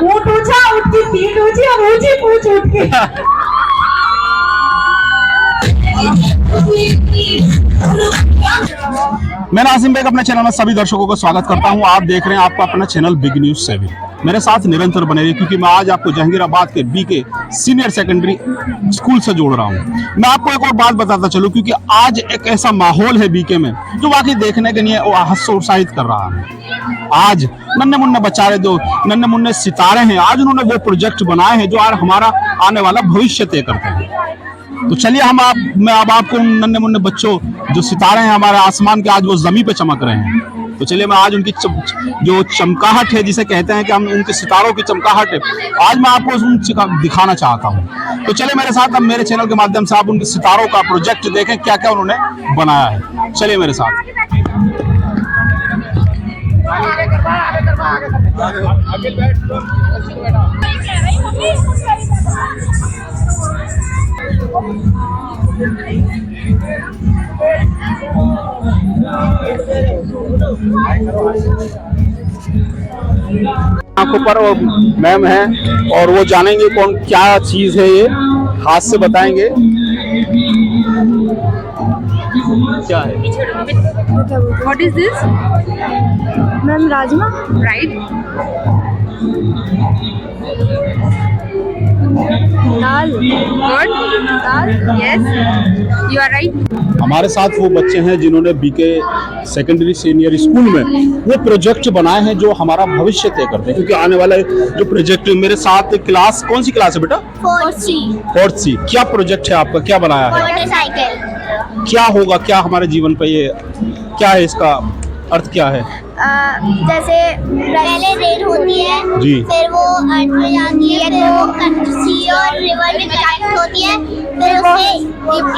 ऊँट ऊँचा, ऊँट की पीठ ऊँची और ऊँची पूंछ ऊँट की। मैं नासिम बेग अपने चैनल में सभी दर्शकों को स्वागत करता हूं। आप देख रहे हैं आपका अपना चैनल बिग न्यूज 7। मेरे साथ निरंतर बने रहिए क्योंकि मैं आज आपको जहांगीराबाद के बीके सीनियर सेकेंडरी स्कूल से जोड़ रहा हूं। मैं आपको एक और बात बताता चलूं क्योंकि आज एक ऐसा माहौल है बीके में जो वाकई देखने के लिए हर्षोत्साहित कर रहा है। आज नन्हे मुन्ने बच्चे जो नन्हे मुन्ने सितारे हैं, आज उन्होंने वो प्रोजेक्ट बनाए हैं जो आज हमारा आने वाला भविष्य तय करते हैं। तो चलिए मैं अब आपको उन नन्हे मुन्ने बच्चों जो सितारे हैं हमारे आसमान के, आज वो जमीन पे चमक रहे हैं। तो चलिए मैं आज उनकी जो चमकाहट है, जिसे कहते हैं कि हम उनके सितारों की चमकाहट है, आज मैं आपको दिखाना चाहता हूँ। तो चलिए मेरे साथ, अब मेरे चैनल के माध्यम से आप उनके सितारों का प्रोजेक्ट देखें, क्या क्या उन्होंने बनाया है। चलिए मेरे साथ। आंखों पर वो मैम है और वो जानेंगे कौन क्या चीज है, ये हाथ से बताएंगे क्या है। What is this? Ma'am rajma, right? Dal, good, dal, yes, you are right. हमारे साथ वो बच्चे हैं जिन्होंने बीके सेकेंडरी सीनियर स्कूल में वो प्रोजेक्ट बनाए हैं जो हमारा भविष्य तय करते हैं। क्योंकि आने वाले जो प्रोजेक्ट, मेरे साथ क्लास, कौन सी क्लास है बेटा? 4th C। क्या प्रोजेक्ट है आपका, क्या बनाया है? मोटरसाइकिल। क्या होगा, क्या हमारे जीवन पे ये क्या है, इसका अर्थ क्या है? जैसे पहले रेल होती है जी, फिर वो अर्थ में जाती है, फिर वो सी और रिवर में कनेक्ट होती है, फिर उससे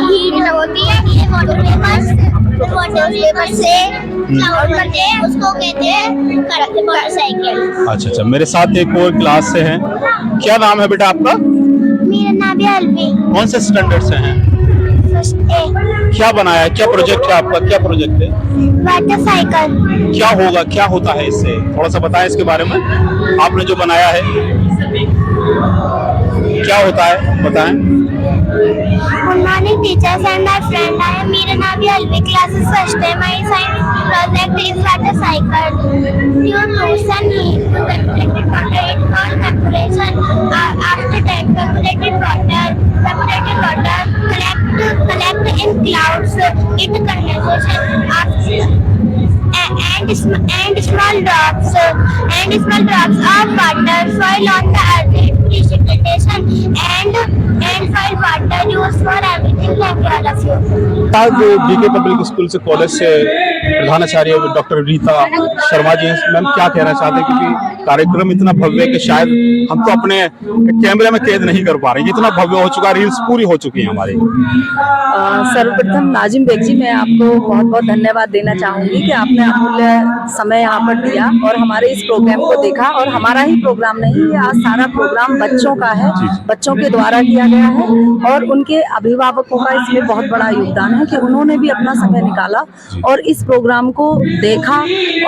हीट होती है, ये वाटर वेपर से क्लाउड बनते हैं, उसको कहते हैं मोटरसाइकिल। अच्छा, मेरे साथ एक और क्लास से हैं। क्या नाम है बेटा आपका? मेरा नाम है अलवी। कौन से स्टैंडर्ड से हैं? क्या बनाया है, क्या प्रोजेक्ट है आपका, क्या प्रोजेक्ट है? Water cycle. क्या होगा, क्या होता है इससे, थोड़ा सा बताएं इसके बारे में। आपने जो बनाया है क्या होता है, बताएं। Good morning teachers and my friend, I am मेरा नाम है अलवी, क्लासेस फर्स्ट है। My science project is water cycle. Pure motion heat to conducted water और temperature after evaporated water collect in clouds, it condensation and small drops of water fall on the earth, precipitation and fall water used for everything like all of you। आज BK public school से college से प्रधानाचार्य doctor Rita Sharma ji, ma'am क्या कहना चाहते हैं? क्योंकि कार्यक्रम इतना भव्य है कि शायद हम तो अपने कैमरे में कैद नहीं कर पा रहे, इतना भव्य हो चुका, रील्स पूरी हो चुकी है हमारी। सर्वप्रथम नाजिम बेग जी, मैं आपको बहुत बहुत धन्यवाद देना चाहूंगी कि आपने अमूल्य समय यहाँ पर दिया और हमारे इस प्रोग्राम को देखा। और हमारा ही प्रोग्राम नहीं है, आज सारा प्रोग्राम बच्चों का है, बच्चों के द्वारा किया गया है और उनके अभिभावकों का इसमें बहुत बड़ा योगदान है कि उन्होंने भी अपना समय निकाला और इस प्रोग्राम को देखा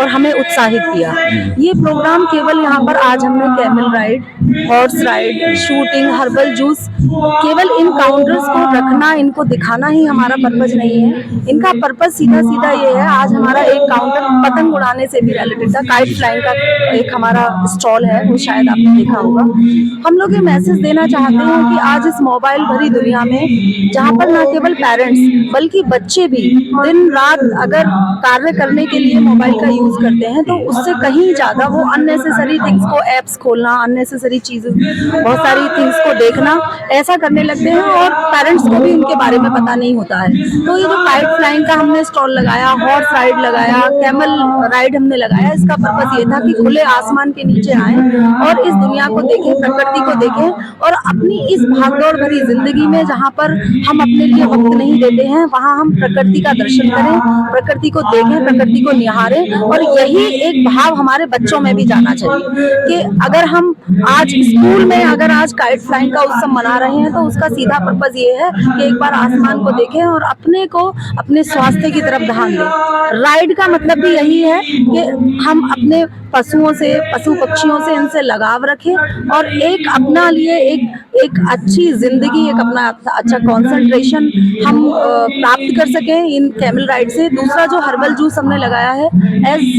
और हमें उत्साहित किया। ये प्रोग्राम केवल यहाँ पर आज हमने camel ride, horse ride, shooting, herbal juice, केवल इन काउंटर्स को रखना, इनको दिखाना ही हमारा पर्पज नहीं है। इनका पर्पज सीधा ये है, आज हमारा एक काउंटर पतंग उड़ाने से भी रिलेटेड था, काइट फ्लाइंग का एक हमारा स्टॉल है, वो शायद आपने देखा होगा। हम लोग ये मैसेज देना चाहते हैं कि आज इस मोबाइल भरी दुनिया में जहाँ पर न केवल पेरेंट्स बल्कि बच्चे भी दिन रात अगर कार्य करने के लिए मोबाइल का यूज करते हैं, तो उससे कहीं ज्यादा वो अननेसेसरी थिंग्स को, एप्स खोलना, अननेसेसरी चीजें, बहुत सारी थिंग्स को देखना, ऐसा करने लगते हैं और पेरेंट्स को भी इनके बारे में पता नहीं होता है। तो ये जो काइट फ्लाइंग का हमने स्टॉल लगाया, हॉर्स राइड लगाया, कैमल राइड हमने लगाया। इसका पर्पस ये था कि खुले आसमान के नीचे आए और इस दुनिया को देखें, प्रकृति को देखें और अपनी इस भागदौड़ भरी जिंदगी में जहाँ पर हम अपने लिए वक्त नहीं देते हैं, वहाँ हम प्रकृति का दर्शन करें, प्रकृति को देखें, प्रकृति को निहारें। और यही एक भाव हमारे बच्चों में भी जाना चाहिए कि अगर हम आज स्कूल में अगर आज काइट फ्लाइंग का उत्सव मना रहे हैं तो उसका सीधा पर्पस ये है कि एक बार आसमान को देखें और अपने को अपने स्वास्थ्य की तरफ ध्यान दें। राइड का मतलब भी यही है कि हम अपने पशुओं से, पशु पक्षियों से इनसे लगाव रखें और एक अपना लिए एक अच्छी जिंदगी, एक अपना अच्छा कंसंट्रेशन हम प्राप्त कर सकें इन कैमल राइड से। दूसरा जो हर्बल जूस हमने लगाया है, एज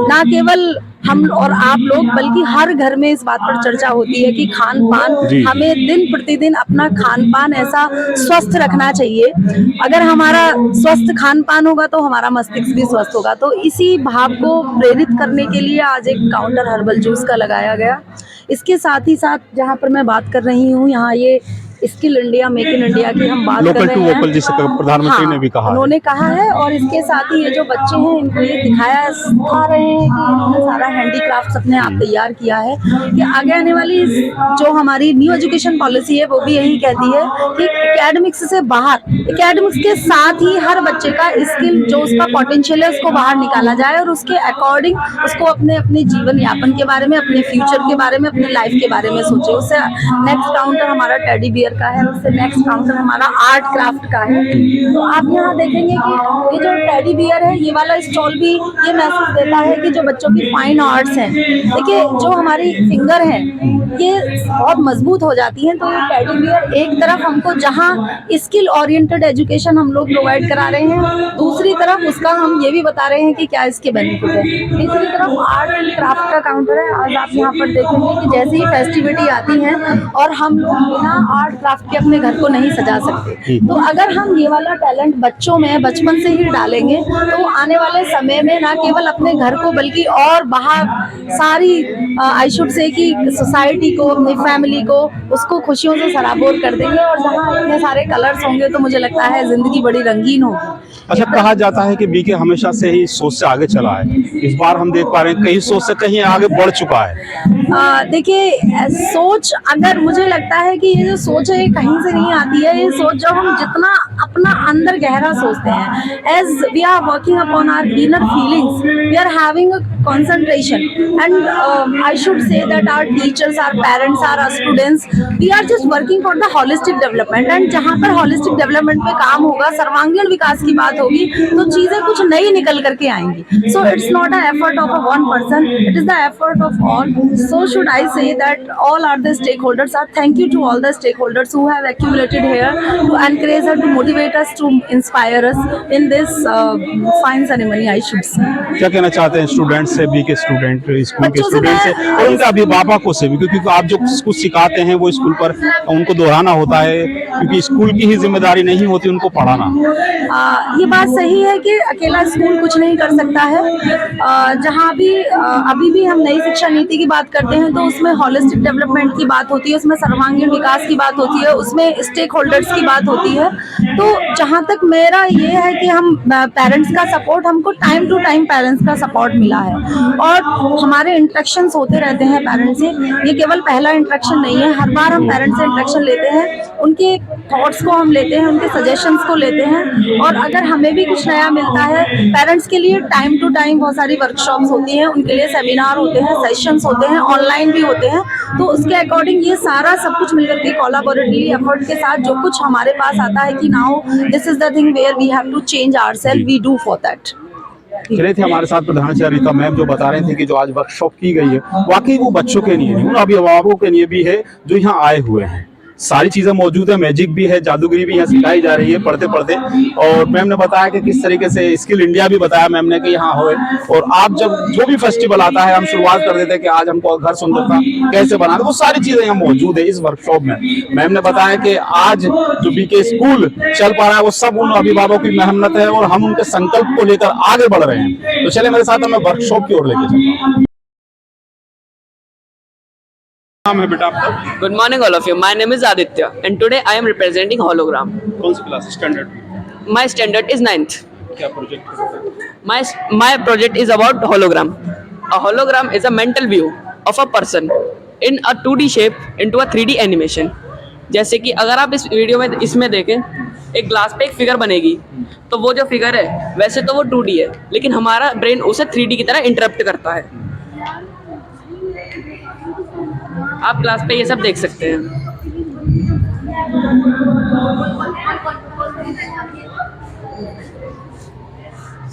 ना केवल हम और आप लोग बल्कि हर घर में इस बात पर चर्चा होती है कि खान पान, हमें दिन प्रतिदिन अपना खान पान ऐसा स्वस्थ रखना चाहिए। अगर हमारा स्वस्थ खान पान होगा तो हमारा मस्तिष्क भी स्वस्थ होगा। तो इसी भाव को प्रेरित करने के लिए आज एक काउंटर हर्बल जूस का लगाया गया। इसके साथ ही साथ जहाँ पर मैं बात कर रही हूँ, यहाँ ये skill India, make in India की हम बात कर रहे हैं। लोकल टू वोकल जिसे प्रधानमंत्री ने भी कहा, उन्होंने कहा है। और इसके साथ ही ये जो बच्चे हैं इनको ये सिखा रहे हैं कि इन्होंने सारा हैंडीक्राफ्ट अपने आप तैयार किया है कि आगे आने वाली जो हमारी न्यू एजुकेशन पॉलिसी है वो भी यही कहती है कि एकेडमिक्स से बाहर, एकेडमिक्स के साथ ही हर बच्चे का स्किल जो उसका पोटेंशियल है उसको बाहर निकाला जाए और उसके अकॉर्डिंग उसको अपने जीवन यापन के बारे में, अपने फ्यूचर के बारे में, अपने लाइफ के बारे में सोचे। उससे नेक्स्ट काउंटर हमारा टेडी बियर का है, उससे नेक्स्ट काउंटर हमारा आर्ट क्राफ्ट का है। तो आप यहाँ देखेंगे कि ये जो टेडी बियर है, ये वाला स्टॉल भी ये मैसेज देता है कि जो बच्चों की फाइन आर्ट्स हैं, देखिए जो हमारी फिंगर है ये बहुत मजबूत हो जाती हैं। तो ये टेडी बियर एक तरफ हमको जहाँ स्किल ओरिएंटेड एजुकेशन हम लोग प्रोवाइड करा रहे हैं, दूसरी तरफ उसका हम ये भी बता रहे हैं कि क्या इसके बेनिफिट है। तीसरी तरफ आर्ट एंड क्राफ्ट का काउंटर है। आज आप यहाँ पर देखेंगे कि जैसे ही फेस्टिविटी आती है और हम लोग बिना आर्ट क्राफ्ट के अपने घर को नहीं सजा सकते, तो अगर हम ये वाला टैलेंट बच्चों में बचपन से ही डालेंगे तो आने वाले समय में ना केवल अपने घर को बल्कि और बाहर सारी आई शुड से कि सोसाइटी को, अपनी फैमिली को, उसको खुशियों से सराबोर कर देंगे। और जहाँ इतने सारे कलर्स होंगे तो मुझे लगता है जिंदगी बड़ी रंगीन होगी। अच्छा, कहा जाता है कि बीके हमेशा से ही सोच से आगे चला है। इस बार हम देख पा रहे हैं कहीं सोच से कहीं आगे बढ़ चुका है। देखिए, सोच, अगर मुझे लगता है कि ये जो सोच है कहीं से नहीं आती है। ये सोच जब हम जितना अपना अंदर गहरा सोचते हैं, as we are working upon our inner feelings, we are having a concentration and I should say that our teachers, our parents, our students, we are just working for the holistic development। and जहाँ पर holistic development पे काम होगा, सर्वांगीण विकास की बात होगी, तो चीजें कुछ नई निकल करके आएंगी। So it's not an effort of a one person, it is the effort of all। So should I say that all are the stakeholders are, thank you to all the stakeholders who have accumulated here to encourage us, to motivate us, to inspire us in this fine ceremony, I should say। क्या कहना चाहते हैं students से, B के student, school के student से और उनके अभिभावकों से भी, क्योंकि आप जो कुछ सिखाते हैं वो स्कूल पर उनको दोहराना होता है, क्योंकि स्कूल की ही जिम्मेदारी नहीं होती उनको पढ़ाना। ये बात सही है कि अकेला स्कूल कुछ नहीं कर सकता है। जहाँ भी अभी भी हम नई शिक्षा नीति की बात करते हैं तो उसमें होलिस्टिक डेवलपमेंट की बात होती है, उसमें सर्वांगीण विकास की बात होती है, उसमें स्टेक होल्डर्स की बात होती है। तो जहाँ तक मेरा ये है कि हम पेरेंट्स का सपोर्ट, हमको टाइम टू टाइम पेरेंट्स का सपोर्ट मिला है और हमारे इंटरेक्शंस होते रहते हैं पेरेंट्स से। ये केवल पहला इंटरेक्शन नहीं है, हर बार हम पेरेंट्स से इंटरेक्शन लेते हैं, उनके थॉट्स को हम लेते हैं, उनके सजेशंस को लेते हैं। और अगर हमें भी कुछ नया मिलता है, पेरेंट्स के लिए टाइम टू टाइम बहुत सारी वर्कशॉप्स होती हैं, उनके लिए सेमिनार होते हैं, सेशंस होते हैं, ऑनलाइन भी होते हैं। तो उसके अकॉर्डिंग ये सारा सब कुछ मिलकर के कोलैबोरेटिवली एफर्ट के साथ जो कुछ हमारे पास आता है कि now this is the thing where we have to change ourselves, we do for that. चले थे हमारे साथ प्रधानाचार्य रीता मैम, जो बता रहे थे कि जो आज वर्कशॉप की गई है वाकई वो बच्चों के लिए नहीं, उन अभिभावकों के लिए भी है जो यहाँ आए हुए हैं। सारी चीजें मौजूद है, मैजिक भी है, जादूगरी भी यहाँ सिखाई जा रही है पढ़ते पढ़ते। और मैम ने बताया कि किस तरीके से स्किल इंडिया भी बताया मैम ने कि यहाँ होए। और आप जब जो भी फेस्टिवल आता है हम शुरुआत कर देते हैं कि आज हमको घर सुंदरता कैसे बनाना, वो सारी चीजें यहाँ मौजूद है इस वर्कशॉप में। मैम ने बताया कि आज जो बीके स्कूल चल पा रहा है वो सब उन अभिभावकों की मेहनत है और हम उनके संकल्प को लेकर आगे बढ़ रहे हैं। तो चले मेरे साथ, मैं वर्कशॉप की ओर लेके चलता हूँ। नाम है बेटा आपका? Good morning all of you. My name is Aditya and today I am representing Hologram. कौन सी class, standard? My standard is 9th. क्या प्रोजेक्ट है? My project is about hologram. A hologram is a mental view of a person in a 2D shape into a 3D animation. जैसे कि अगर आप इस video में इसमें देखें, एक ग्लास पे एक फिगर बनेगी, तो वो जो फिगर है वैसे तो वो 2D है, लेकिन हमारा ब्रेन उसे 3D की तरह इंटरप्ट करता है। आप ग्लास पे ये सब देख सकते हैं।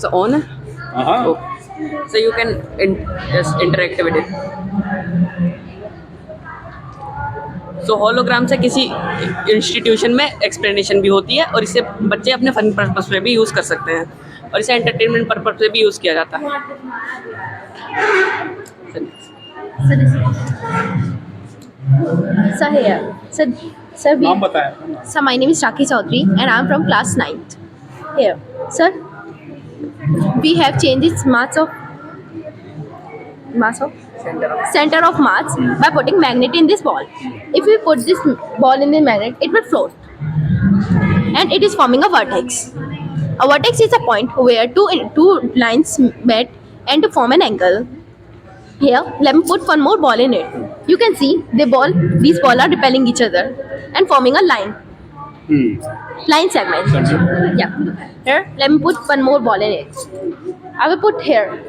So on. So you can just interact with it. So hologram से किसी इंस्टीट्यूशन में एक्सप्लेनेशन भी होती है और इसे बच्चे अपने फन पर्पस में भी यूज़ कर सकते हैं और इसे एंटरटेनमेंट पर्पस से भी यूज़ किया जाता है। Sir, here. Sir, नाम बताएं। Sir, my name is Rakhi Chaudhary and I am from class 9th. Here, sir, we have changed its center of mass by putting magnet in this ball. If we put this ball in the magnet, it will float, and it is forming a vertex. A vertex is a point where two lines met and to form an angle. Here, let me put one more ball in it. You can see these balls are repelling each other and forming a line. Line segment. Yeah. Here, let me put one more ball in it. I will put here.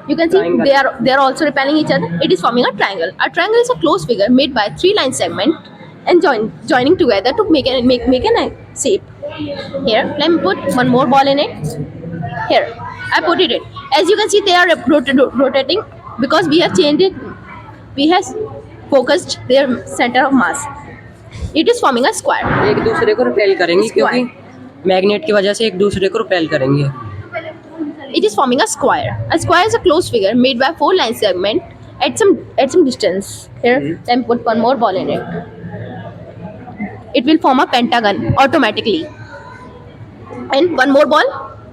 You can see Triangle. they are also repelling each other. It is forming a triangle. A triangle is a closed figure made by 3 line segment and joining together to make an shape. Here, let me put one more ball in it. Here, I put it in. As you can see, they are rotating because we have changed it. We have focused their center of mass. It is forming a square. एक दूसरे को repel करेंगे क्योंकि magnet की वजह से एक दूसरे को रिपेल करेंगे। It is forming a square. A square is a closed figure made by 4 line segment at some distance. Here, let me put one more ball in it. It will form a pentagon automatically. And one more ball.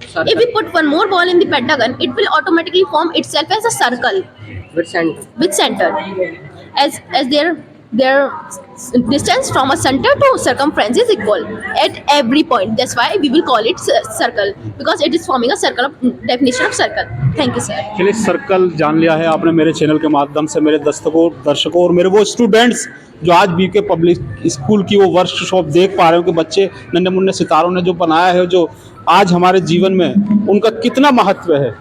Circle. If we put one more ball in the pentagon, it will automatically form itself as a circle With center. with center. As their distance from a center to circumference is equal at every point. That's why we will call it circle, because it is forming a circle of definition of circle. Thank you, sir. चलिए, circle जान लिया है आपने मेरे channel के माध्यम से। मेरे दर्शकों और मेरे वो स्टूडेंट्स जो आज बीके पब्लिक स्कूल की वो वर्कशॉप देख पा रहे हो कि बच्चे नन्हे मुन्ने सितारों ने जो बनाया है, जो आज हमारे जीवन में उनका कितना महत्व है।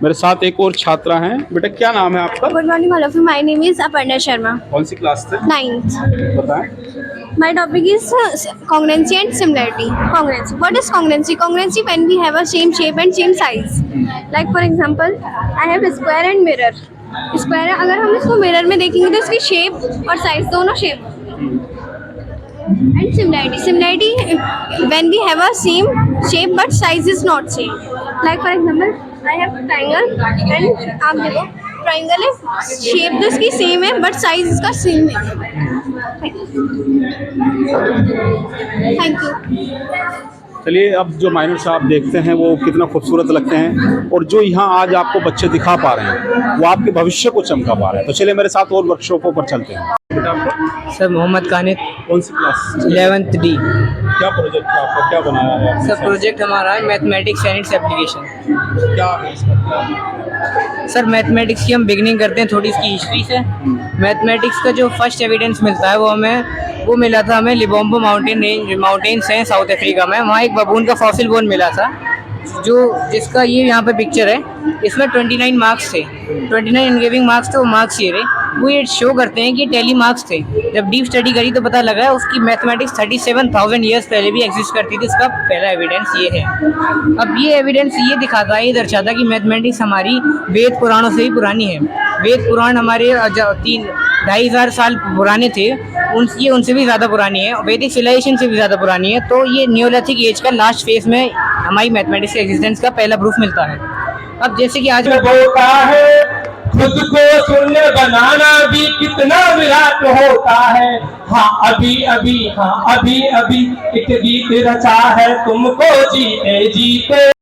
मेरे साथ एक और छात्रा हैं। बेटा, क्या नाम है आपका? Good morning, all of you. My name is Aparna Sharma. कौन सी क्लास से? 9th. बताएं। My topic is congruency and similarity. Congruency. What is congruency? Congruency when we have a same shape and same size. Like for example, I have a square and mirror. Square है, अगर हम इसको mirror में देखेंगे तो इसकी shape और size दोनों shape. And similarity when we have a same shape but size is not same. Like for example, I have a triangle and आप देखो ट्राइंगल है, शेप तो इसकी सेम है बट साइज इसका सेम है। Thank you. चलिए, अब जो माइनर साहब देखते हैं वो कितना खूबसूरत लगते हैं और जो यहाँ आज आपको बच्चे दिखा पा रहे हैं वो आपके भविष्य को चमका पा रहे हैं। तो चलिए मेरे साथ और वर्कशॉपों पर चलते हैं। सर मोहम्मद कानित, कौन सी क्लास? 11th D। क्या प्रोजेक्ट है आपका, क्या बनाया है आपने? सर प्रोजेक्ट हमारा है मैथमेटिक्स एंड इट्स एप्लीकेशन। क्या है इसका? सर मैथमेटिक्स की हम बिगनिंग करते हैं थोड़ी इसकी हिस्ट्री से। मैथमेटिक्स का जो फर्स्ट एविडेंस मिलता है वो मिला था हमें लिबोम्बो माउंटेन्स हैं साउथ अफ्रीका में। वहाँ एक बबून का फॉसिल बोन मिला था जिसका ये यहाँ पे पिक्चर है। इसमें 29 मार्क्स थे, 29 एनगेविंग मार्क्स थे। वो मार्क्स ये रहे, वो ये शो करते हैं कि टेली मार्क्स थे। जब डीप स्टडी करी तो पता लगा उसकी मैथमेटिक्स 37,000 ईयर्स पहले भी एग्जिस्ट करती थी। इसका पहला एविडेंस ये है। अब ये एविडेंस ये दिखाता है, ये दर्शाता कि मैथमेटिक्स हमारी वेद पुराणों से ही पुरानी है। वेद पुराण हमारे 2,500 साल पुराने थे, ये उनसे भी ज़्यादा पुरानी है, वैदिक सिविलाइजेशन से भी ज़्यादा पुरानी है। तो ये न्योलिथिक एज का लास्ट फेज में हमारी मैथमेटिक्स के एग्जिस्टेंस का पहला प्रूफ मिलता है। अब जैसे कि आज होता है खुद को शून्य बनाना भी कितना विराट होता है। हाँ अभी अभी एक गीत रचा है तुमको जीते जीते।